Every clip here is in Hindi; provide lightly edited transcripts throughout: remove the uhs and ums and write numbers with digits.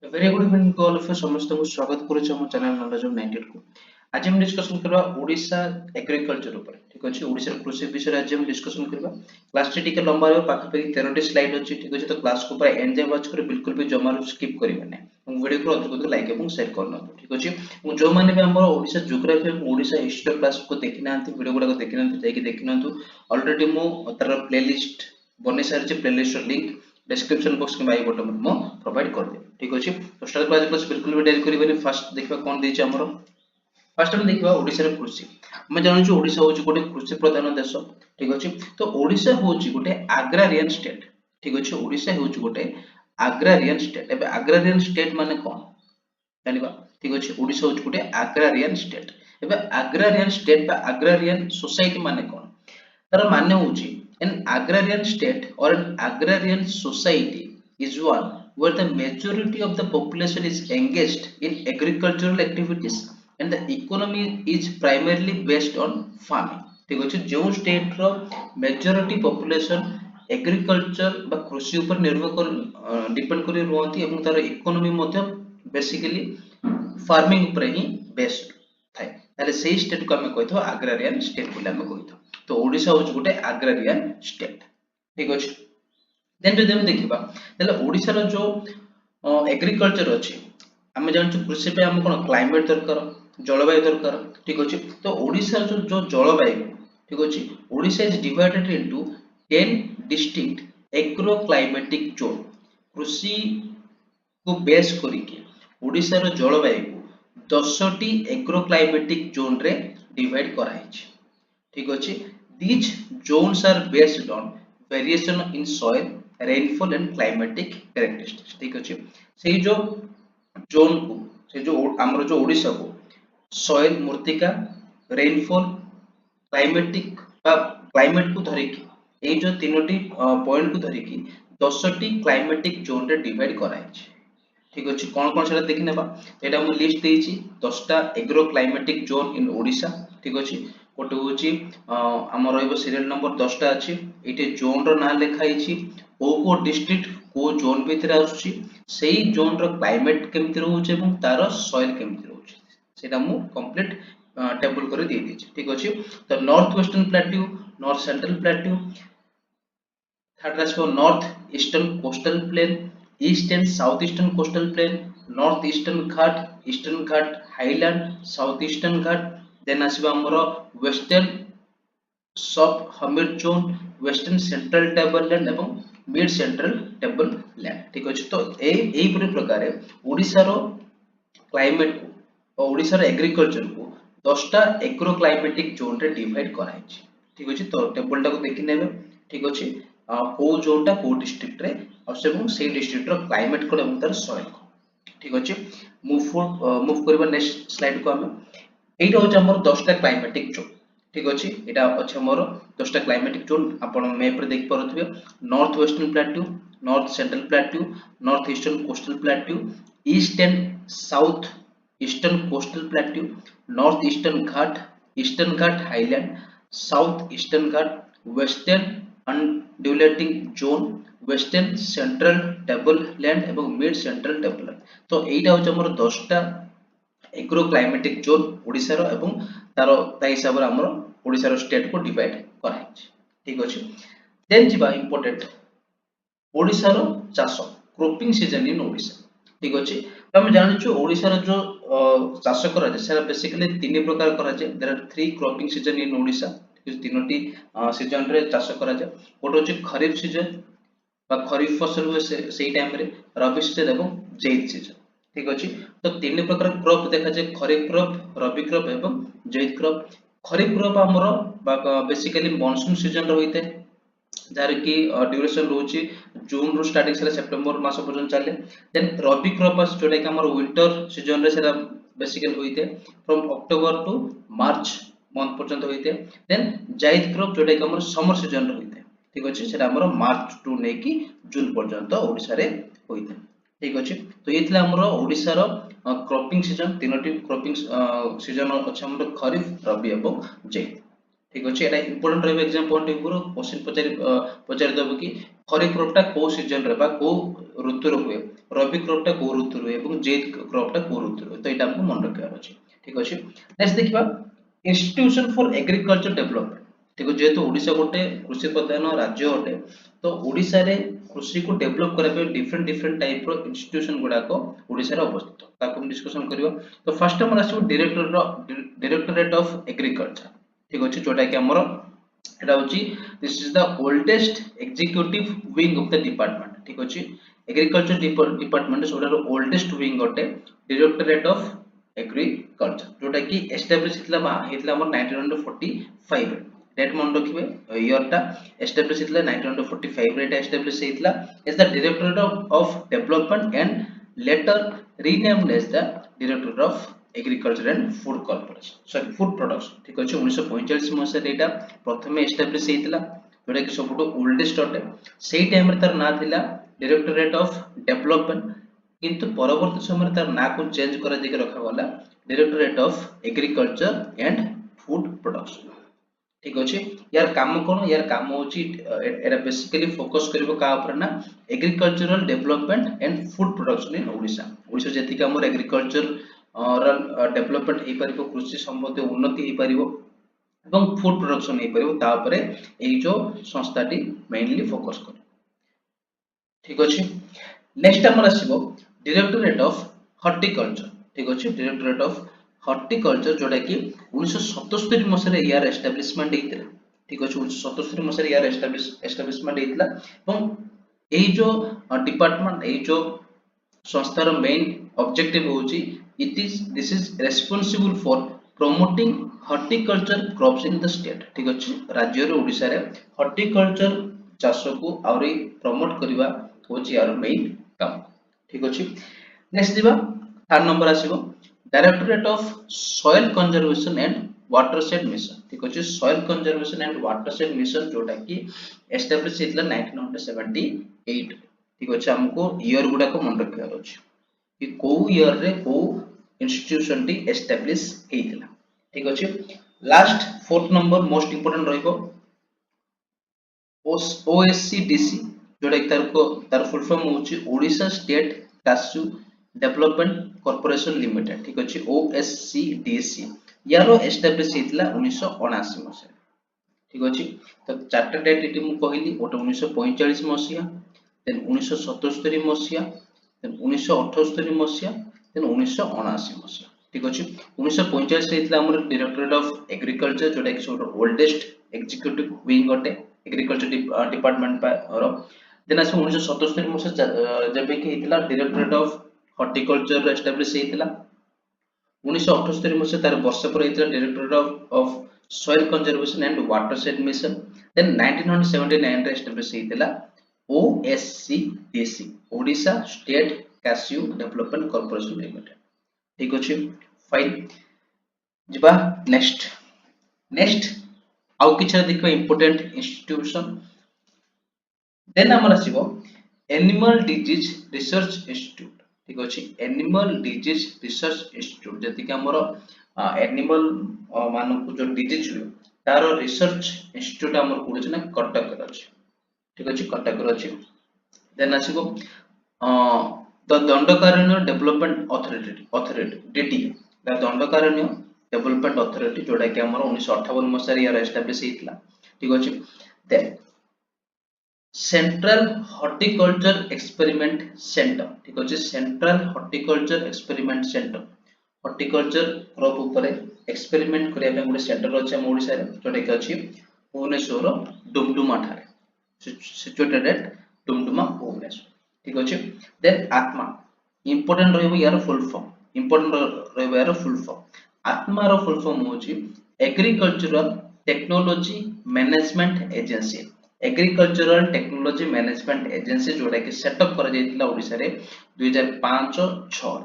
Very good evening to all of you समस्त को स्वागत करूछु हम चैनल नॉलेज ऑफ 98 को। आज हम डिस्कशन करबा ओडिशा एग्रीकल्चर ऊपर। ठीक अछि, ओडिशा कृषि विषय आज हम डिस्कशन करबा। क्लास टी टिके लंबा रहबो, पाखा पाखी 13 टी स्लाइड अछि। ठीक अछि, तो क्लास को पूरा एंड जाय वाच करे, बिल्कुल भी जमा स्किप करिवे नै। हम वीडियो को अधिक अधिक लाइक एवं शेयर करना। ठीक अछि, मु जो माने भी हमर ओडिशा ज्योग्राफी एवं ओडिशा हिस्ट्री क्लास को देखिनांती, वीडियो गुडा को देखिनांती, जाई कि देखिनांतु। ऑलरेडी मु तार प्लेलिस्ट बने सारछि, प्लेलिस्ट रो लिंक डिस्क्रिप्शन बॉक्स के आई बटन में मो प्रोवाइड कर दे। ठीक अछि, तो स्टार्ट क्लास क्लास बिल्कुल भी डेरी करिबेनी। फर्स्ट देखबा कोन देछि हमर। फर्स्ट हम देखबा ओडिसा रे कृषि। हम जानु छु ओडिसा होछि गोटे कृषि प्रधान देश। ठीक अछि, तो ओडिसा होछि गोटे एग्रारियन स्टेट। ठीक अछि, ओडिसा होछि गोटे एग्रारियन स्टेट। एबे एग्रारियन स्टेट माने कोन जानिबा। ठीक अछि, ओडिसा होछि गोटे एग्रारियन स्टेट। एबे एग्रारियन स्टेट बा एग्रारियन सोसाइटी माने कोन। तार मान्य होछि an agrarian state or an agrarian society is one where the majority of the population is engaged in agricultural activities and the economy is primarily based on farming. ठीक अछि, जो स्टेट रो मेजॉरिटी पॉपुलेशन एग्रीकल्चर बा कृषि ऊपर निर्भर कर डिपेंड करी रहंती एवं तार इकोनॉमी मध्ये बेसिकली फार्मिंग ऊपर ही बेस्ड थाए। ताले सेही स्टेट को हमें कहिथो एग्रारियन स्टेट बोली हमें कहिथो। तो ओडिशा होछि गोटे एग्रारियन स्टेट। ठीक अछि, देन जदि हम देखिबा ताले ओडिसा रो जो एग्रीकल्चर अछि, हमें जानछु कृषि पे हम कोन क्लाइमेट दरकार, जलवायु दरकार। ठीक अछि, तो ओडिसा जो जो जलवायु, ठीक अछि, Odisha is divided into 10 distinct agro climatic zone. कृषि को बेस करिके ओडिसा रो जलवायु को 10 टी एग्रो क्लाइमेटिक जोन रे डिवाइड करा छै। ठीक अछि, these zones are based on variation in soil, rainfall and climatic characteristics। ठीक अछि, सेही जो जोन को से जो हमर जो ओडिसा को सॉइल मूर्तिका, रेनफॉल, क्लाइमेटिक बा क्लाइमेट को धरिकी एई जो तीनोटी पॉइंट को धरिकी 10 टी क्लाइमेटिक जोन रे डिवाइड करा छै। ठीक अछि, कोन कोन सेटा देखि नेबा। एटा हम लिस्ट देछि 10 टा एग्रो क्लाइमेटिक जोन इन ओडिसा। ठीक अछि, कोटे होछि हमर रहइबो सीरियल नंबर 10 टा अछि। एटे जोन रो नाम लिखा आइछि, को डिस्ट्रिक्ट को जोन भितर आछि, सेही जोन रो क्लाइमेट केमति रहउछि एवं तार सॉइल केमति रहउछि सेटा मु कंप्लीट टेबल करे दे देछि। ठीक अछि, तो north western plateau, north central plateau, third आसबो north eastern coastal plain, east and south eastern coastal plain, north eastern ghat highland, south eastern ghat, then आसबो हमरो western sub humid zone, western central table land एवं मिड सेंट्रल टेबल लैंड। ठीक अछि, तो एई परि प्रकार ओडिसा रो क्लाइमेट को और ओडिसा रो एग्रीकल्चर को 10 टा एग्रो क्लाइमेटिक जोन रे डिवाइड करा छै। ठीक अछि, तो टेबल टा को देखि नेबे। ठीक अछि, को जोन टा को डिस्ट्रिक्ट रे और से डिस्ट्रिक्ट रो क्लाइमेट को एवं तार सॉइल को। ठीक अछि, मूव करबा नेक्स्ट स्लाइड को हमें। एइटा होछ हमर 10 टा क्लाइमेटिक जोन। ठीक अछि, एटा अछि हमर 10 टा क्लाइमेटिक जोन। आपण मैप रे देख पारथबे north western plateau, north central plateau, north eastern coastal plateau, east and south eastern coastal plateau, north eastern ghat highland, south eastern ghat, western undulating zone, western central table land एवं मिड सेंट्रल टेबल लैंड। तो एइटा होछ हमर 10 टा एग्रो क्लाइमेटिक जोन ओडिसा रो एवं तारो ता हिसाब रे हमर ओडिसा रो स्टेट को डिवाइड करा छै। ठीक अछि, देन जिबा इंपोर्टेंट ओडिसा रो चाष क्रॉपिंग सीजन इन ओडिसा। ठीक अछि, तो हम जानि छु ओडिसा रो जो चाष करा जे सेरा बेसिकली तीन प्रकार करा जे। There are 3 cropping season in Odisha. तीनोटी सीजन रे चाष करा जे। गोटे होछि खरीफ सीजन बा खरीफ फसल हुए सेही टाइम रे, रबी सीजन एवं जैद सीजन। ठीक अछि, तो तीन प्रकार क्रॉप देखा जाय, खरीफ क्रॉप, रबी क्रॉप एवं जैद क्रॉप। खरीफ क्रॉप हमरो बेसिकली मॉनसून सीजन रे होइते, जार की ड्यूरेशन रहउछि जून रो स्टार्टिंग से सेप्टेम्बर मास पर्यंत चले। देन रबी क्रॉप जोटा कि हमर विंटर सीजन रे सेरा बेसिकली होइते from October to March month पर्यंत होइते। देन जैद क्रॉप जोटा कि हमर समर सीजन रे होइते। ठीक अछि, सेटा हमर मार्च टू ने की जून पर्यंत ओडिसा रे होइते। ठीक अछि, तो ये थिला हमर ओडिसा रो क्रॉपिंग सीजन। तीनोटी क्रॉपिंग सीजन अछि हमर खरीफ, रबी एवं जैद। ठीक अछि, एटा इंपोर्टेंट रहबे exam point of view question पचारि दबो कि खरीफ क्रॉप टा को सीजन रे बा को ऋतु रे हुए। रबी क्रॉप टा को ऋतु रो एवं जैद क्रॉप टा को ऋतु रो तो एटा हमको मन रखियार अछि ठीक अछि नेक्स्ट देखिबा इंस्टीट्यूशन फॉर एग्रीकल्चर डेवलपमेंट ठीक अछि जेहेतु ओडिसा गोटे कृषि प्रधान राज्य अटे तो ओडिसा रे कृषि को डेवलप करा पे डिफरेंट डिफरेंट टाइप रो इंस्टीट्यूशन गुडा को ओडिसा रे अवस्थित ताको हम डिस्कशन करियो तो फर्स्ट हमर आसी डायरेक्टरेट ऑफ एग्रीकल्चर ठीक अछि जोटा कि हमर एटा होची this is the oldest executive wing of the department ठीक अछि agriculture department SODAR oldest wing अटे डायरेक्टरेट ऑफ एग्रीकल्चर जोटा कि एस्टैब्लिश हितला हमर 1945 रे डेट मन रखिबे ईयर टा एस्टैब्लिश हितला 1945 रे एस्टैब्लिश हितला as the directorate of development and later renamed as the directorate of agriculture and food corporation sorry food production ठीक अछि 1945 मसिया रे एटा प्रथमे एस्टैब्लिश हितला जोटा कि सबटो ओल्डेस्ट अटे सेही टाइम रे तार ना थिला डायरेक्टरेट ऑफ डेवलपमेंट किंतु परवर्ती समय तार ना को चेंज करा देके रखा गला directorate of agriculture and food production ठीक अछि यार काम कोन यार काम होची एटा बेसिकली फोकस करबो का ऊपर ना agricultural development and food production in Odisha Odisha जेति का हमर एग्रीकल्चर डेवलपमेंट हे परिबो कृषि संबंधी उन्नति हे परिबो एवं फूड प्रोडक्शन हे परिबो ता ऊपर एई जो संस्थाटी मेनली फोकस करे ठीक अछि नेक्स्ट हमर आसीबो डायरेक्टरेट ऑफ हॉर्टिकल्चर ठीक अछि डायरेक्टरेट ऑफ हॉर्टिकल्चर जोटा कि 1977 मसिया यार एस्टैब्लिशमेंट हेतिला ठीक अछि 1977 मसिया यार एस्टैब्लिशमेंट हेतिला एवं एई जो डिपार्टमेंट एई जो संस्थार मेन ऑब्जेक्टिव होची this is responsible for promoting horticulture crops in the state ठीक अछि राज्य रे ओडिसा रे हॉर्टिकल्चर चाष को आउरी प्रमोट करबा होची यार मेन काम ठीक अछि नेक्स्ट दिबा थर्ड नंबर आसीबो directorate of soil conservation and watershed mission ठीक अछि soil conservation and watershed mission जोटा कि एस्टैब्लिश हितला 1978 ठीक अछि हमको ईयर गुडा को मन रखियार अछि कि को ईयर रे को इंस्टीट्यूशन टी एस्टैब्लिश हेतिला ठीक अछि last fourth number most important रहिबो ओएससीडीसी जोटा कि तार फुल फॉर्म होची Odisha state kaju development corporation limited ठीक अछि ओएससीडीसी यारो एस्टैब्लिश हेतिला 1979 मसिया ठीक अछि तो चार्टर डेट इति मु कहली ओटा 1945 मसिया देन 1977 मसिया देन 1978 मसिया देन 1979 मसिया ठीक अछि 1945 रे हेतिला हमर डायरेक्टरेट ऑफ एग्रीकल्चर जोटा कि सोट ओल्डेस्ट एग्जीक्यूटिव विंग अटे एग्रीकल्चर डिपार्टमेंट पर देन आसे 1977 मसिया जेबे कि हेतिला डायरेक्टरेट ऑफ हॉर्टिकल्चर एस्टैब्लिश हेतिला 1978 मसिया तार वर्ष पर हेतिला डायरेक्टरेट ऑफ soil conservation and watershed mission then 1979 रे एस्टैब्लिश हेतिला OSCDC Odisha state kaju development corporation limited ठीक अछि फाइन जिबा नेक्स्ट आउ किछ देखबा इंपोर्टेंट इंस्टीट्यूशन देन हमर आसीबो एनिमल डिजीज रिसर्च इंस्टीट्यूट ठीक अछि एनिमल डिजीज रिसर्च इंस्टीट्यूट जति कि हमर एनिमल मानक जो डिजीज हुए तार रिसर्च इंस्टीट्यूट हमर कोड छै ना कटक रे अछि ठीक अछि कटक रे अछि देन आसीबो the Dandakaranya development authority DD the Dandakaranya development authority जोटा कि हमर 1958 मसिया यार एस्टैब्लिश हेतिला ठीक अछि then central horticulture experiment centre ठीक अछि central horticulture experiment centre horticulture crop ऊपर एक्सपेरिमेंट करिया पे गुटे सेंटर अछि हम ओडिसा रे जोटा कि अछि भुवनेश्वर डुमडुमा ठारे सिचुएटेड एट डुमडुमा भुवनेश्वर ठीक अछि देन आत्मा इंपोर्टेंट रहबो यार फुल फॉर्म इंपोर्टेंट रहबो यार फुल फॉर्म आत्मा रो फुल फॉर्म होछि agricultural technology management agency agricultural technology management agency जोटा कि सेटअप करा जायतिला ओडिसा रे 2005-6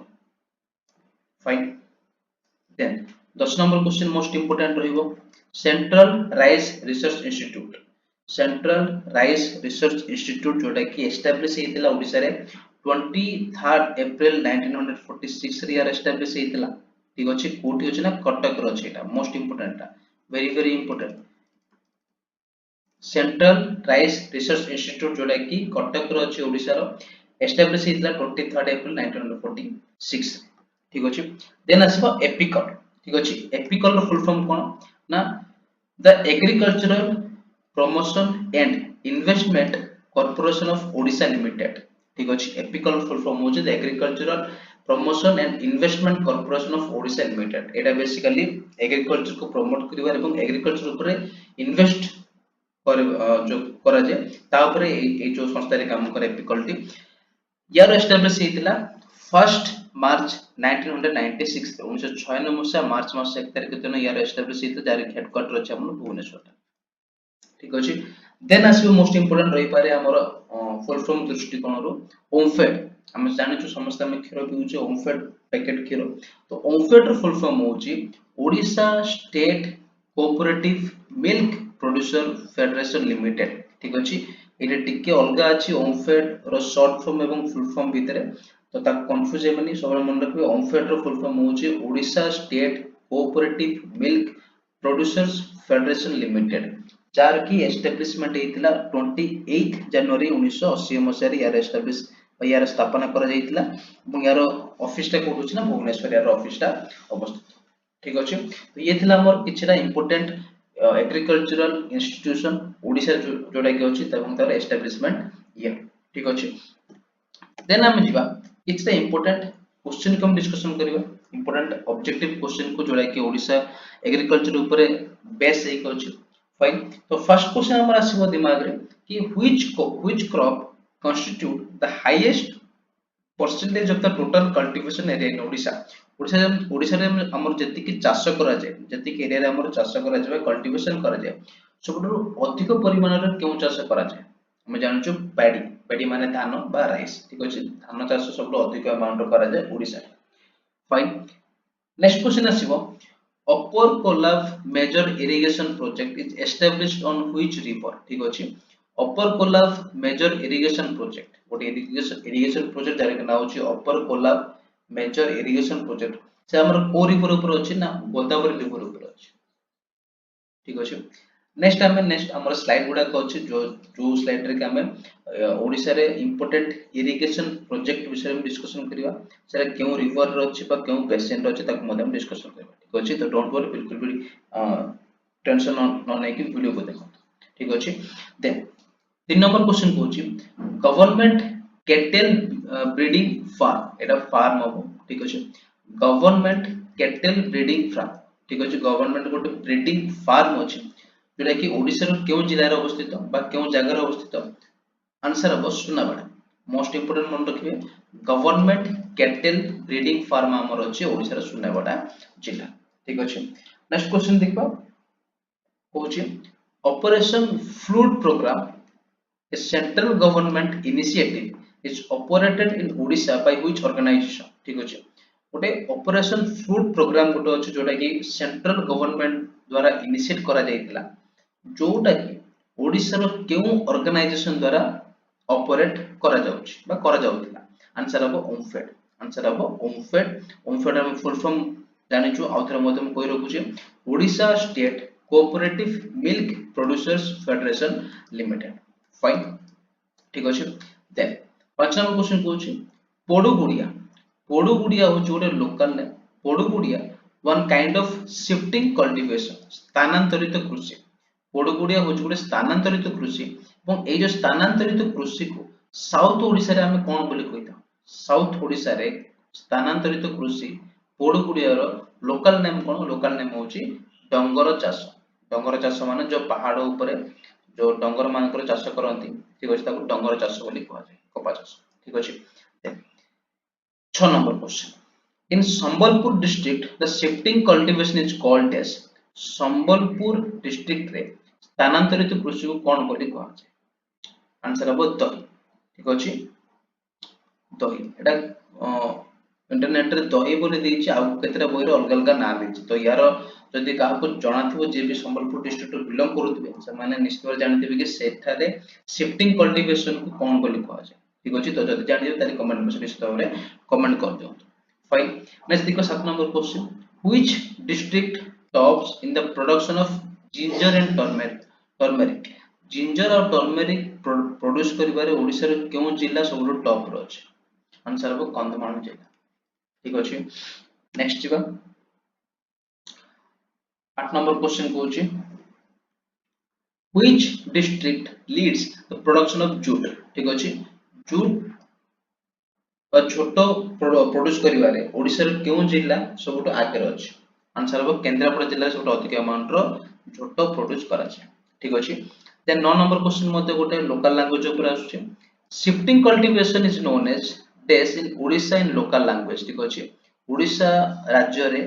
fine then 10 number question most important रहिबो central rice research institute central rice research institute जोटा कि एस्टैब्लिश हेतिला ओडिसा रे 23 अप्रैल 1946 रे यार एस्टैब्लिश हेतिला ठीक अछि कोठी अछि ना कटक रो अछि एटा most important very important central rice research institute जोटा कि कटक रो अछि ओडिसा रो एस्टाब्लिश ହେଇଥିଲା 23 एप्रिल 1946 ठीक अछि देन आसीबो एपिकल ठीक अछि एपिकल रो फुल फॉर्म कोन ना the agricultural promotion and investment corporation of Odisha limited ठीक अछि एपिकल फुल फॉर्म होचे the agricultural promotion and investment corporation of Odisha limited Etah basically agriculture को प्रमोट करिवार एवं एग्रीकल्चर ऊपर इन्वेस्ट कर जो करा जाय ता ऊपर ए जो संस्था रे काम करे एपिकल टी यार एस्टैब्लिश ହେଇଥିଲା 1st मार्च 1996 1996 मसिया मार्च मास 1 तारिख दिन यार एस्टैब्लिश ହେଇଥିଲା जारी हेडक्वार्टर अछि हमर भुवनेश्वर ठीक अछि देन आसीबो मोस्ट इंपोर्टेंट रही पारे हमर फुल फॉर्म दृष्टिकोण रो ओमफेड हम जानि छु समस्त हम खीरो पिउचे ओमफेड पैकेट खीरो तो ओमफेड रो फुल फॉर्म होची Odisha state cooperative milk producer federation limited ठीक अछि एटा टिके अलगा अछि ओमफेड रो शॉर्ट फॉर्म एवं फुल फॉर्म भितरे तो ता कंफ्यूज हेबनी सब मन रखबे ओमफेड रो फुल फॉर्म होची Odisha state cooperative milk producers federation limited jar की एस्टैब्लिशमेंट हेतिला 28 जनवरी 1980 मसिया रे यार एस्टैब्लिश यार स्थापना करा जायतिला এবং यार ऑफिस टा कोठो छि ना भुवनेश्वर यार ऑफिस टा अवस्थित ठीक अछि तो ये थिला हमर किछटा इंपोर्टेंट एग्रीकल्चरल इंस्टीट्यूशन ओडिसा जोडा के अछि तबं तार एस्टैब्लिशमेंट ये ठीक अछि देन हम जिबा किछटा इंपोर्टेंट क्वेश्चन को हम डिस्कशन करिबा इंपोर्टेंट ऑब्जेक्टिव क्वेश्चन को जोडा के ओडिसा एग्रीकल्चर ऊपर बेस हेक अछि फाइन तो फर्स्ट क्वेश्चन हमर आसीबो दिमाग रे कि which crop constitute the highest percentage of the total cultivation area in Odisha Odisha रे हमर जति कि चाष करा जाय जति कि एरिया रे हमर चाष करा जाय कल्टीवेशन करा जाय सबटु अधिक परिमाण रे केउ चाष करा जाय हम जानछु पैडी पैडी माने धान बा राइस ठीक अछि धान चाष सबटु अधिक अमाउंट करा जाय ओडिसा फाइन नेक्स्ट क्वेश्चन आसीबो Upper Kollav major irrigation project is established on which river ठीक अछि Upper Kollav major irrigation project what irrigation project जारे के नाउ अछि Upper Kollav major irrigation project से हमर को रिवर ऊपर अछि ना गोदावरी रिवर ऊपर अछि ठीक अछि नेक्स्ट हमर स्लाइड गुडा को अछि जो स्लाइड रे के हमें ओडिसा रे इंपोर्टेंट इरिगेशन प्रोजेक्ट विषय में डिस्कशन करिवा सेरा केउ रिवर रो अछि बा केउ बेसिन रो अछि तक मधे हम डिस्कशन करिवा ठीक अछि तो डोंट वरी बिल्कुल भी टेंशन न नै कि वीडियो को देखो ठीक अछि देन 3 नंबर क्वेश्चन को अछि गवर्नमेंट कैटल ब्रीडिंग फार्म एटा फार्म हो ठीक अछि गवर्नमेंट कैटल ब्रीडिंग फार्म ठीक अछि गवर्नमेंट गोटे ब्रीडिंग फार्म अछि जोटा कि ओडिसा रो केउ जिल्ला रे अवस्थित बा केउ जगह रे अवस्थित आंसर अब सुनाबडा मोस्ट इंपोर्टेंट मन रखिबे गवर्नमेंट कैटल ब्रीडिंग फार्म हमर अछि ओडिसा रे सुनाबडा जिल्ला ठीक अछि नेक्स्ट क्वेश्चन देखबा होछि operation flood programme a central government initiative is operated in Odisha by which organization ठीक अछि गोटे ऑपरेशन फ्लूड प्रोग्राम गोटे अछि जोटा कि सेंट्रल गवर्नमेंट द्वारा इनिशिएट करा जायतिला जोटा कि ओडिसा रो केउ ऑर्गेनाइजेशन द्वारा ऑपरेट करा जाउछि बा करा जाउतिला आंसर अब ओमफेड हम फुल फॉर्म जानि छु आउथर मते हम कोइ रखुछि Odisha state cooperative milk producers federation limited fine ठीक अछि देन 5 नंबर क्वेश्चन कोछि पोडुगुडिया हो जोडे लोकल ने पोडुगुडिया one kind of shifting cultivation स्थानांतरित कृषि पोडुगुडिया हो जोडे स्थानांतरित कृषि এবং এই যে স্থানান্তরিত কৃষি को साउथ ओडिसा रे हम कोन बोली कहिता साउथ ओडिसा रे स्थानांतरित कृषि पोडुगुडिया रो लोकल नेम होची डंगर चाष माने जो पहाड़ ऊपर जो डंगर मानकर चाष करंती ठीक अछि ताको डंगर चाष बोली कहै छै कपा चाष ठीक अछि 6 number question in Sambalpur district the shifting cultivation is called as Sambalpur district रे स्थानांतरित कृषि को कोन बोली कहै छै आंसर अब दही ठीक अछि दही एटा इंटरनेट रे दही बोली देछि आ केतरा बोई रो अलग अलग नाम देछि तो यार जदि काहा को जणाथिबो जे भी संबलपुर डिस्ट्रिक्ट रो बिलोंग करूथिबे से माने निश्चित जानथिबे कि सेठारे शिफ्टिंग कल्टीवेशन को कोन बोली कहै छै ठीक अछि तो जदि जानिबे ताले कमेंट बॉक्स निश्चित भाबरे कमेंट कर दियौ फाइन नेक्स्ट देखो 7 number question which district tops in the production of ginger and turmeric ginger और टर्मेरिक प्रोड्यूस करिबारे ओडिसा रे केउ जिल्ला सबुठु टॉप रो अछि आंसर हो कंधमाल जिल्ला ठीक अछि नेक्स्ट जिबा 8 नंबर क्वेश्चन कहूची which district leads the production of jute ठीक अछि jute बा छोटो प्रोड्यूस करिबारे ओडिसा रे केउ जिल्ला सबुठु आगे अछि आंसर हो केंद्रापड़ा जिल्ला सबुठु अधिक अमाउंट रो झोटो प्रोड्यूस करा छै ठीक अछि देन 9 नंबर क्वेश्चन मध्ये गोटे लोकल लैंग्वेज ऊपर आछे shifting cultivation is known as डेस in Odisha in local language ठीक अछि ओडिसा राज्य रे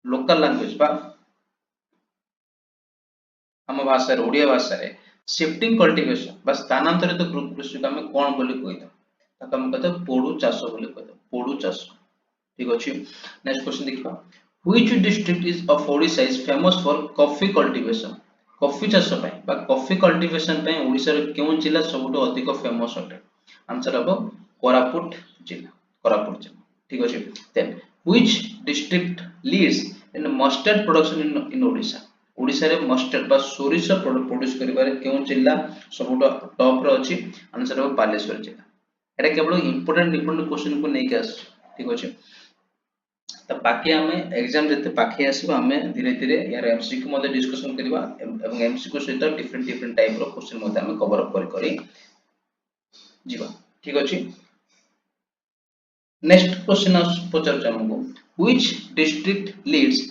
लोकल लैंग्वेज बा हम भाषा रे ओडिया भाषा रे शिफ्टिंग कल्टीवेशन बा स्थानांतरित कृषि को हम कोन बोली कहिता ताको हम कहते पोडू चाष बोली कहते पोडू चाष ठीक अछि नेक्स्ट क्वेश्चन देखिबा which district is of Odisha is famous for coffee cultivation coffee चाष पय बा कॉफी कल्टीवेशन पय ओडिसा रे केउ जिल्ला सबुठु अधिक फेमस अटे आंसर हबो कोरापुट जिल्ला ठीक अछि then which district leads in mustard production in Odisha Odisha रे मस्टर्ड बा सोरिष प्रोड्यूस करिबारे केउ जिल्ला सबुठु टॉप रो अछि आंसर हबो बालेश्वर जिल्ला एटा केवल इंपोर्टेंट क्वेश्चन को नै के आस ठीक अछि तो बाकी हमें एग्जाम जते पाखे आसीबो हमें धीरे धीरे यार एमसीक्यू मध्ये डिस्कशन करबा एवं एमसीक्यू सहित डिफरेंट टाइप रो क्वेश्चन मध्ये हमें कवर अप करी जीवा ठीक अछि नेक्स्ट क्वेश्चन पचार हमको which district leads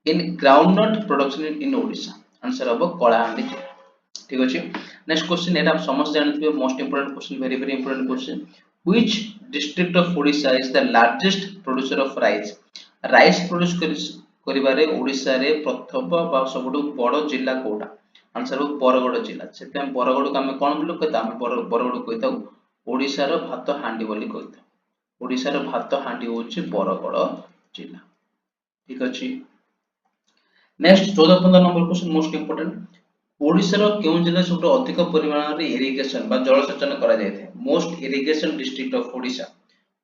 in groundnut production in Odisha answer हबो कलाहांडी ठीक अछि नेक्स्ट क्वेश्चन एटा समस्त जानथिबे most important question very important question which district of Odisha is the largest producer of rice rice produce करिबारे ओडिसा रे प्रथम बा सबटु बड़ जिल्ला कोटा आंसर हो बरगड जिल्ला सेते हम बरगड को हम कोन बोलु कहता हम बरगड कहताउ ओडिसा रो भात हांडी बोली कहता ओडिसा रो भात हांडी होची बरगड जिल्ला ठीक अछि next 14-15 number question most important Odisha रो केउ जिल्ला सबटु अधिक परिमाण रे इरिगेशन बा जलसेचन करा जायते most irrigation district of Odisha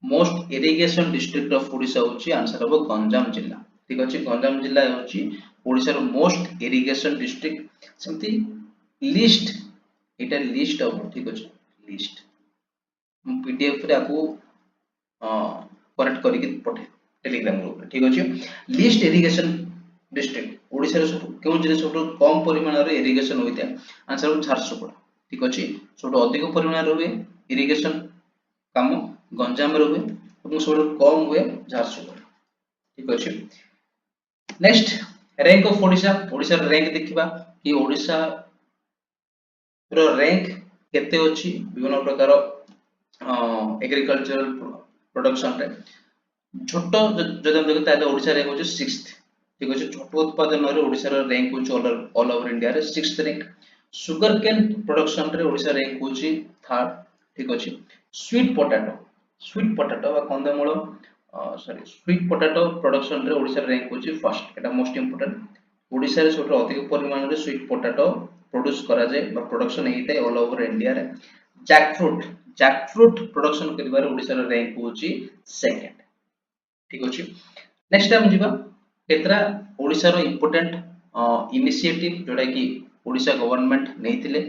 most irrigation district of Odisha होची आंसर हबो गंजाम जिल्ला ठीक अछि गंजाम जिल्ला होची ओडिसा रो मोस्ट इरिगेशन डिस्ट्रिक्ट सेमती लिस्ट एटा लिस्ट हबो ठीक अछि लिस्ट हम पीडीएफ रे आपको करेक्ट करके पठे टेलीग्राम ग्रुप रे ठीक अछि लिस्ट इरिगेशन डिस्ट्रिक्ट ओडिसा रे केउ जिल्ला सबटु कम परिमाण रे इरिगेशन होइते आंसर हो झारसुगुड़ा ठीक अछि सबटु अधिक परिमाण रे हुए इरिगेशन काम गंजाम रे हुए এবং सबटु कम हुए झारसुगुड़ा ठीक अछि next rank of Odisha Odisha rank देखिबा कि ओडिशा रो रैंक केते अछि विभिन्न प्रकार एग्रीकल्चरल प्रोडक्शन रे छोटो जदि हम देखता है ओडिसा रैंक होछि 6th ठीक अछि छोटो उत्पादन रे ओडिसा रो रैंक होछि ऑल ओवर इंडिया रे 6th rank sugar cane production रे ओडिसा रैंक होछि 3rd ठीक अछि स्वीट पोटैटो बा कंदमूल सॉरी स्वीट पोटैटो प्रोडक्शन रे ओडिसा रैंक होछि 1st एटा मोस्ट इंपोर्टेंट ओडिसा रे सबटु अधिक परिमाण रे स्वीट पोटैटो प्रोड्यूस करा जाय बा प्रोडक्शन हेइते ऑल ओवर इंडिया रे जैकफ्रूट प्रोडक्शन करिबार ओडिसा रो रैंक होछि 2nd ठीक अछि नेक्स्ट टाइम जिबा केतरा ओडिसा रो इंपोर्टेंट इनिशिएटिव जोडा कि ओडिसा गवर्नमेंट नेइथिले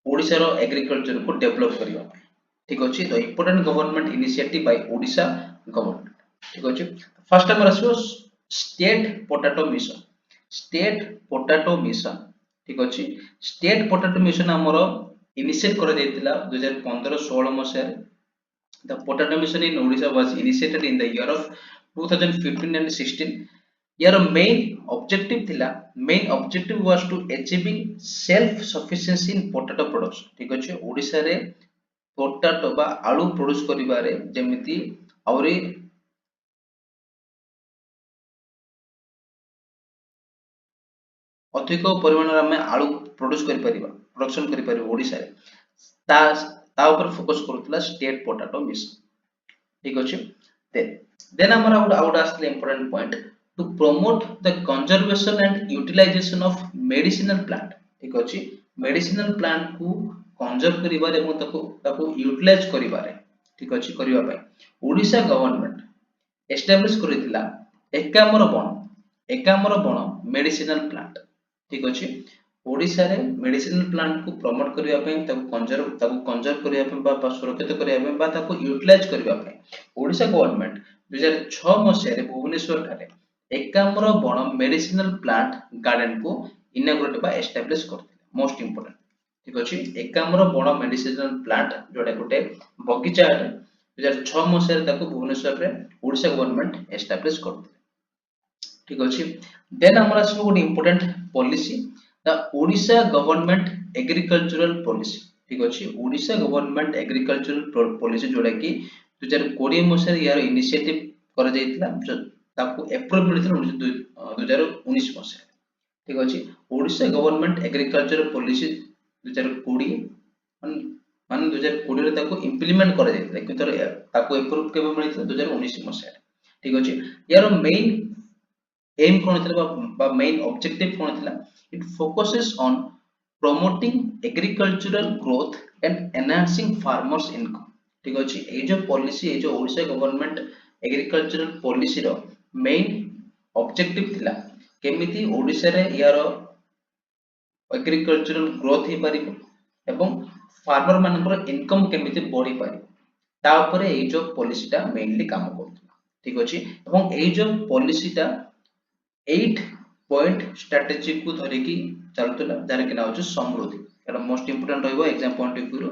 ओडिसा रो एग्रीकल्चर को डेवलप करिबा ठीक अछि तो important government initiative by Odisha government ठीक अछि फर्स्ट टाइम आसो स्टेट पोटैटो मिशन ठीक अछि स्टेट पोटैटो मिशन हमरो इनिशिएट कर दैतिला 2015-16 मसिया the potato mission in Odisha was initiated in the year of 2015 and 16 your main objective was to achieving self sufficiency in potato production ठीक अछि ओडिसा रे पोटैटो बा आलू प्रोड्यूस करिबारे जेमिति औरी अधिक परिमाण रे हमें आलू प्रोड्यूस करि परिबा प्रोडक्शन करि परिबा ओडिसा रे ता ऊपर फोकस करथला स्टेट पोटैटो मिशन ठीक अछि देन हमरा आउट आस्ते important point to promote the conservation and utilization of medicinal plant ठीक अछि मेडिसिनल प्लांट को कंजर्व करिबारे एवं ताको यूटिलाइज करिबारे ठीक अछि करिबा पय ओडिसा गवर्नमेंट एस्टैब्लिश करितिला एकामर बण मेडिसिनल प्लांट ठीक अछि ओडिशा रे मेडिसिनल प्लांट को प्रमोट करिया पे ताको कंजर्व करिया पे बा सुरक्षित करिया पे बा ताको यूटिलाइज करिया पे ओडिशा गवर्नमेंट 2006 मसिया रे भुवनेश्वर ठारे एकाम्र बण मेडिसिनल प्लांट गार्डन को इनॉग्रेट बा एस्टैब्लिश करथिले मोस्ट इंपोर्टेंट ठीक अछि एकाम्र बण मेडिसिनल प्लांट जोडा गोटे बगीचा 2006 मसिया रे ताको भुवनेश्वर रे ओडिशा गवर्नमेंट एस्टैब्लिश करथिले ठीक अछि देन हमरा आसी गोटे important policy the Odisha government agricultural policy ठीक अछि ओडिशा गवर्नमेंट एग्रीकल्चरल पॉलिसी जोडा कि 2020 मसिया यार इनिशिएटिव करा जायतिला ताको अप्रूव मिलिथिला 2019 मसिया ठीक अछि ओडिशा गवर्नमेंट एग्रीकल्चरल पॉलिसी 2020 मान 2020 रे ताको इंप्लीमेंट करा जायतिला किंतु ताको अप्रूव केबे मिलिथिला 2019 मसिया ठीक अछि यार मेन एम कोन थिला बा मेन ऑब्जेक्टिव कोन थिला it focuses on promoting agricultural growth and enhancing farmers income ठीक अछि ए जो पॉलिसी ए जो ओडिशा गवर्नमेंट एग्रीकल्चरल पॉलिसी रो मेन ऑब्जेक्टिव थिला केमिति ओडिशा रे यार एग्रीकल्चरल ग्रोथ ही परिबो एवं फार्मर मानकर इनकम केमिति बढ़ी परिबो ता ऊपर ए जो पॉलिसी ता मेनली काम करथला ठीक अछि एवं ए जो पॉलिसी ता 8 पॉइंट स्ट्रेटजी को धरिकी चलतला जार के नाउ समृद्धि एटा मोस्ट इंपोर्टेंट रहइबो exam point of view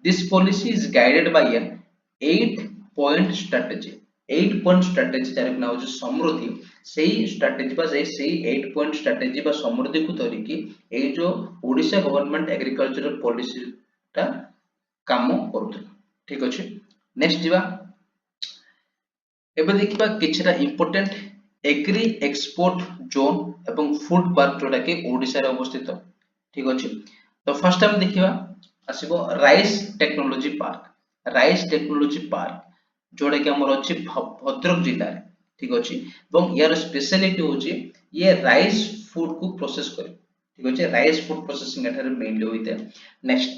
this policy is guided by an 8 point strategy 8 point strategy जार के नाउ समृद्धि सेही स्ट्रेटजी बा सेही 8 पॉइंट स्ट्रेटजी बा समृद्धि को धरिकी ए जो ओडिशा गवर्नमेंट एग्रीकल्चरल पॉलिसी ता काम करथला ठीक अछि नेक्स्ट दिबा एबे देखिबा किछरा इंपोर्टेंट एग्री एक्सपोर्ट जोन एवं फूड पार्क जोटा कि ओडिशा रे अवस्थित ठीक अछि तो फर्स्ट टाइम देखिबा आसीबो राइस टेक्नोलॉजी पार्क जोटा कि हमर अछि भद्रक जिल्ला रे ठीक अछि एवं यार स्पेशलिटी होछि ये राइस फूड को प्रोसेस करे ठीक अछि राइस फूड प्रोसेसिंग एठारे मेनली होइते नेक्स्ट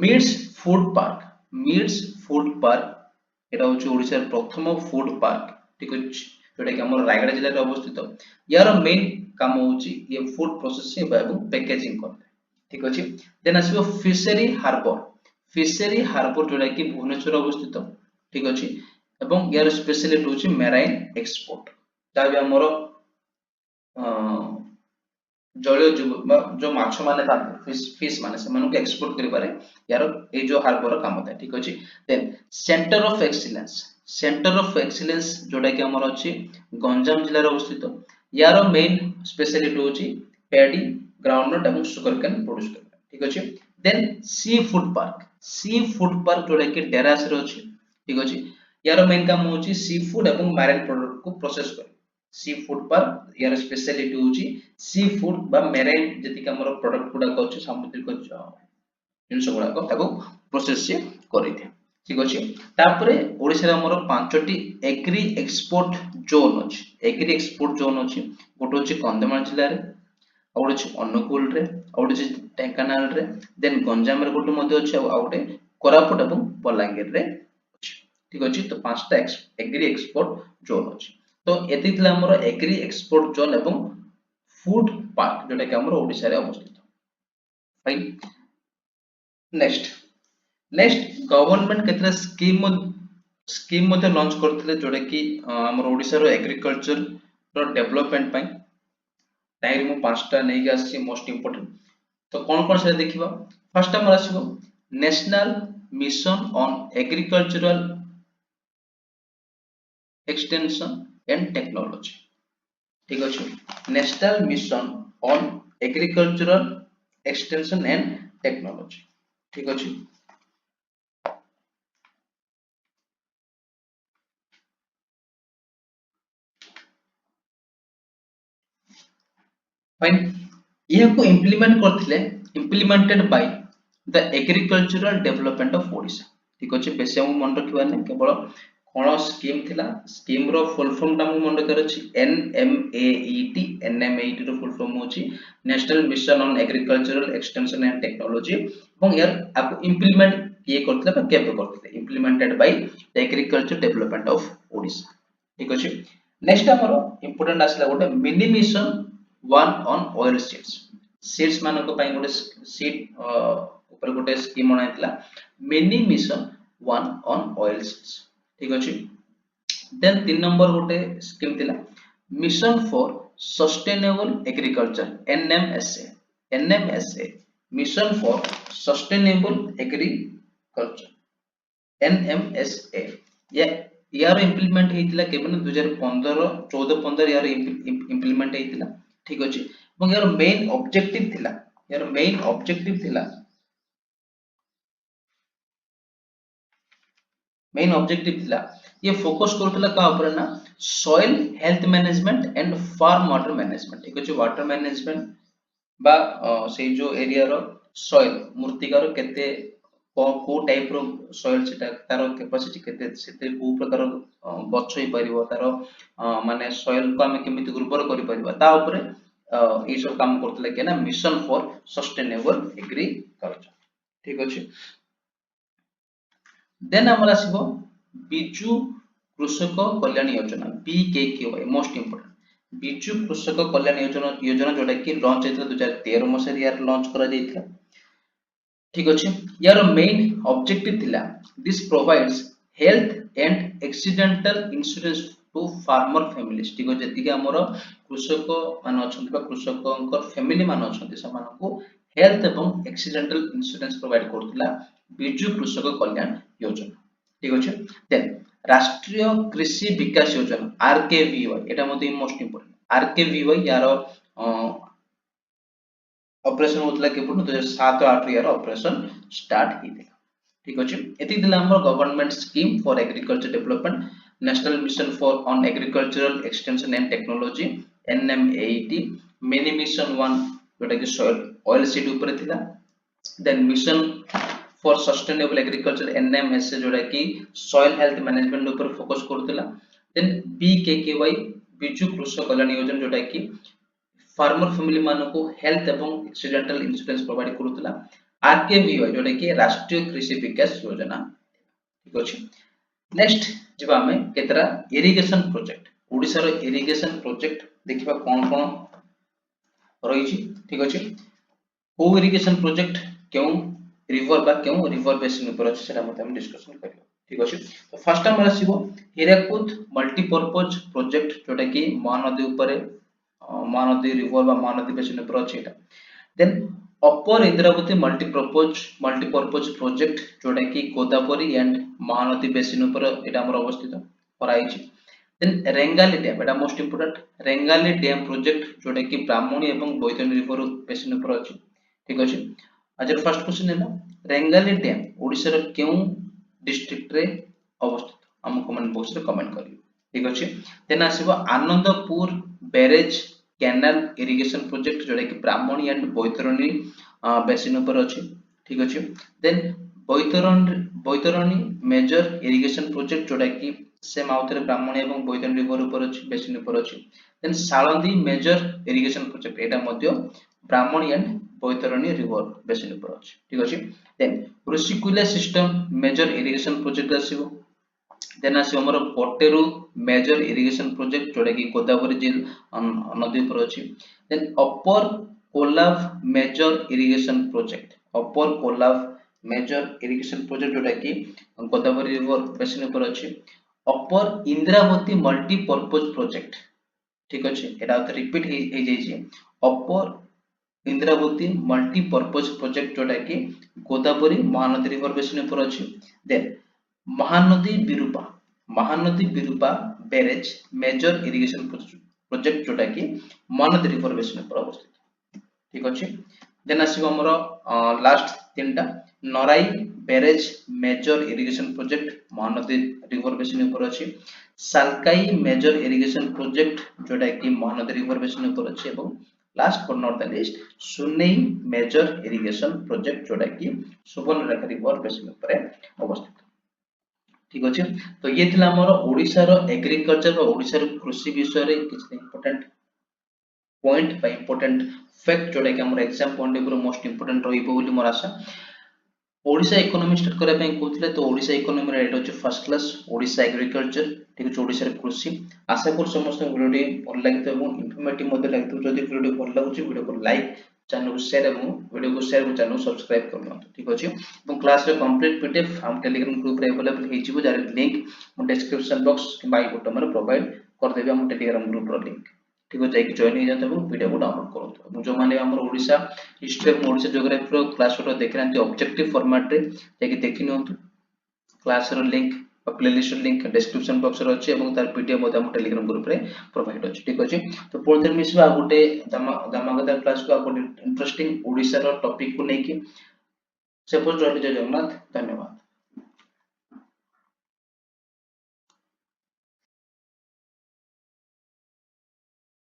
मिड्स फूड पार्क एटा होछि ओडिशा रे प्रथम फूड पार्क ठीक अछि जोटा कि हमर रायगढ़ जिल्ला रे अवस्थित यार मेन काम होछि ये फूड प्रोसेसिंग एवं पैकेजिंग कर ठीक अछि देन आसीबो फिशरी हार्बर जोटा कि भुवनेश्वर अवस्थित ठीक अछि एवं यार स्पेशलिटी होछि मेराइन एक्सपोर्ट ताबे हमर जळीय जीव जो माछ माने फिश माने से मानको एक्सपोर्ट करि पारे यार ए जो हार्बर काम था ठीक अछि देन सेंटर ऑफ एक्सीलेंस जोटा कि हमर अछि गंजाम जिल्ला रे अवस्थित यार मेन स्पेशलिटी होछि पैडी ग्राउंडनट एवं शुगर केन प्रोड्यूस करबा ठीक अछि देन सी फूड पार्क जोटा कि डेरास रे अछि ठीक अछि यार मेन काम होछि सी फूड एवं मैरिन प्रोडक्ट को प्रोसेस कर सी फूड पार्क यार स्पेशलिटी होछि सी फूड बा मैरिन जति कि हमर प्रोडक्ट गुडा को अछि सामुद्रिक जिनस गुडा को ताको प्रोसेस से करिथे ठीक अछि तापरे ओडिसा रे हमर पांचटी एग्री एक्सपोर्ट जोन अछि गोटो अछि कंधमाल जिल्ला रे और अछि अनुगुल रे और अछि ढेंकानाल रे देन गंजाम रे गोटो मध्ये अछि आ गोटे कोरापुट एवं बलांगीर रे अछि ठीक अछि तो पांचटा एग्री एक्सपोर्ट जोन अछि तो एति थिला हमर एग्री एक्सपोर्ट जोन एवं फूड पार्क जोटा कि हमर ओडिसा रे अवस्थित फाइन नेक्स्ट गवर्नमेंट केतरा स्कीम मध्ये लॉन्च करथिले जोटा कि हमर ओडिसा रो एग्रीकल्चर रो डेवलपमेंट पई ताइर मु पांचटा नै आसी मोस्ट इंपोर्टेंट तो कोन से देखिबा फर्स्ट हमर आसीबो national mission on agricultural extension and technology ठीक अछि national mission on agricultural extension and technology ठीक अछि फाइन यह को implemented by the agricultural development of Odisha ठीक अछि बेसे हम मन रखिबा नै केवल कोन स्कीम थिला स्कीम रो फुल फॉर्म ता मन रखिबार अछि एनएमएईटी रो फुल फॉर्म होछि national mission on agricultural extension and technology एवं यार आपको इम्प्लीमेंट ये करथले बा केबे करथले implemented by the agriculture development of Odisha ठीक अछि नेक्स्ट हमरो इंपोर्टेंट आसला गोटे mini mission one on oil seeds seeds मानक पई गोटे सीड ऊपर गोटे स्कीम बनाइतला mini mission 1 on oil seeds ठीक अछि देन 3 नंबर गोटे स्कीम थिला mission for sustainable agriculture NMSA mission for sustainable agriculture NMSA या यार इंप्लीमेंट हेतिला केबन 2015 14 15 यार इंप्लीमेंट हेतिला ठीक अछि এবং यार मेन ऑब्जेक्टिव थिला मेन ऑब्जेक्टिव थिला ये फोकस करथला का ऊपर ना soil health management and farm water management ठीक अछि वाटर मैनेजमेंट बा से जो एरिया रो सॉइल मूर्तिकार केते को टाइप रो सॉइल सेटा तारो कैपेसिटी केते सेते को प्रकार गछ होई परिबो तारो माने सॉइल को हम केमिति उर्वर करि परिबा ता ऊपर ए सब काम करथले के ना मिशन फॉर सस्टेनेबल एग्रीकल्चर ठीक अछि देन हमर आसीबो बिजु कृषक कल्याण योजना बीकेकेवाई मोस्ट इंपोर्टेंट बिजु कृषक कल्याण योजना जोटा कि लॉन्च हेतला 2013 मसिया यार लॉन्च करा जायतिला ठीक अछि यार मेन ऑब्जेक्टिव थिला this provides health and accidental insurance to farmer families ठीक अछि जति कि हमर कृषक मान अछंती बा कृषककर फैमिली मान अछंती समानको हेल्थ एवं accidental insurance provide करथिला Biju Krushak Kalyan योजना ठीक अछि देन राष्ट्रीय कृषि विकास योजना आरकेवीवाई एटा मते मोस्ट इंपोर्टेंट आरकेवीवाई यार ऑपरेशन होतला के 2007 8 यार ऑपरेशन स्टार्ट हिथिला ठीक अछि एति दिला हमर government scheme for agriculture development national mission for on agricultural extension and technology NMAT mini mission 1 जोटा कि सॉइल ऑयल सीड ऊपर थिला then mission for sustainable agriculture NMSA जोटा कि सॉइल हेल्थ मैनेजमेंट ऊपर फोकस करथिला देन बीकेकेवाई बिजु कृषक कल्याण योजना जोटा कि फार्मर फैमिली मानको हेल्थ एवं एक्सीडेंटल इंश्योरेंस प्रोवाइड करूतला आरकेवीवाई जोटा कि राष्ट्रीय कृषि विकास योजना ठीक अछि नेक्स्ट जिबा हमें केतरा इरिगेशन प्रोजेक्ट ओडिसा रो इरिगेशन प्रोजेक्ट देखिबा कोन कोन रहिछि ठीक अछि को इरिगेशन प्रोजेक्ट क्यों रिवर बा क्यों रिवर बेसिन ऊपर अछि सेटा मते हम डिस्कशन करियो ठीक अछि तो फर्स्ट टाइम आसीबो हिराकुद मल्टीपर्पज प्रोजेक्ट जोटा कि महानदी ऊपर महानदी रिवर बा महानदी बेसिन ऊपर अछि एटा देन अपर इंद्रावती मल्टीपर्पज प्रोजेक्ट जोटा कि गोदावरी एंड महानदी बेसिन ऊपर एटा हमर अवस्थित कराइछि देन रेंगाली डैम एटा most important Rengali dam project जोटा कि ब्राह्मणी एवं बैतरणी रिवर बेसिन ऊपर अछि ठीक अछि आज फर्स्ट क्वेश्चन है रेंगाली डैम ओडिसा रो केउ डिस्ट्रिक्ट रे अवस्थित हम कमेंट बॉक्स रे कमेंट करियो ठीक अछि देन आसीबो Anandpur barrage canal irrigation project जोटा कि ब्राह्मणी एंड बैतरणी बेसिन ऊपर अछि ठीक अछि देन बैतरणी मेजर इरिगेशन प्रोजेक्ट जोटा कि सेम आउथरे ब्राह्मणी एवं बैतरणी रिवर ऊपर अछि बेसिन ऊपर अछि then Salandi major irrigation project एटा मध्य Brahmani and Baitarani river basin ऊपर अछि ठीक अछि then Rushikulya system major irrigation project आसीबो देन आसी हमर पटेरु मेजर इरिगेशन प्रोजेक्ट जोटा कि गोदावरी झील नदी ऊपर अछि देन अपर कोलाब मेजर इरिगेशन प्रोजेक्ट अपर कोलाब मेजर इरिगेशन प्रोजेक्ट जोटा कि गोदावरी रिवर बेसिन ऊपर अछि अपर इंद्रावती मल्टीपर्पज प्रोजेक्ट ठीक अछि एटा तो रिपीट हे जाय छै अपर इंद्रावती मल्टीपर्पज प्रोजेक्ट जोटा कि गोदावरी महानदी रिवर बेसिन ऊपर अछि then Mahanadi Birupa barrage major irrigation project जोटा कि महानदी रिवर बेसिन ऊपर अवस्थित ठीक अछि देन आसीबो हमर लास्ट तीनटा Naraj barrage major irrigation project Mahanadi river basin ऊपर अछि सालकाई मेजर इरिगेशन प्रोजेक्ट जोटा कि महानदी रिवर बेसिन ऊपर अछि एवं last but not the list Sunei major irrigation project जोटा कि सुवर्णरेखा रिवर बेसिन ऊपर अवस्थित ठीक अछि तो ये थिला हमर ओडिसा रो एग्रीकल्चर और ओडिसा रो कृषि विषय रे किछ इंपोर्टेंट पॉइंट बा इंपोर्टेंट फैक्ट जोटा कि हमर exam point of view most important रहिबो बोली मोर आशा ओडिसा इकोनॉमी स्टार्ट करै पई कहउतले तो ओडिसा इकोनॉमी रे एटा अछि फर्स्ट क्लास ओडिसा एग्रीकल्चर ठीक अछि ओडिसा रे कृषि आशा कर समस्त वीडियो भल लागितो एवं इन्फॉर्मेटिव मध्ये लागितो जदि वीडियो भल लागुची वीडियो को लाइक चैनल को शेयर एवं वीडियो को शेयर और चैनल को सब्सक्राइब कर लो ठीक अछि এবং क्लास रे कंप्लीट पीडीएफ हम टेलीग्राम ग्रुप रे अवेलेबल हे जिवो जार लिंक मो डिस्क्रिप्शन बॉक्स कि बाई बटन रे प्रोवाइड कर देबे हम टेलीग्राम ग्रुप रो लिंक ठीक हो जाई कि जॉइन हो जाते और वीडियो को डाउनलोड करो जो माने हमर ओडिसा हिस्ट्री और ओडिसा ज्योग्राफी रो क्लास रो देखिनांती ऑब्जेक्टिव फॉर्मेट रे जाकि देखिनंतु क्लास रो link playlist link description box रे अछि एवं तार पीडीएफ मते हम टेलीग्राम ग्रुप रे प्रोवाइड अछि ठीक अछि तो पुଣି ଥରେ मिसबा गोटे दामागदा क्लास को गोटे इंटरेस्टिंग ओडिसा रो टॉपिक को नेकी से जय जगन्नाथ धन्यवाद।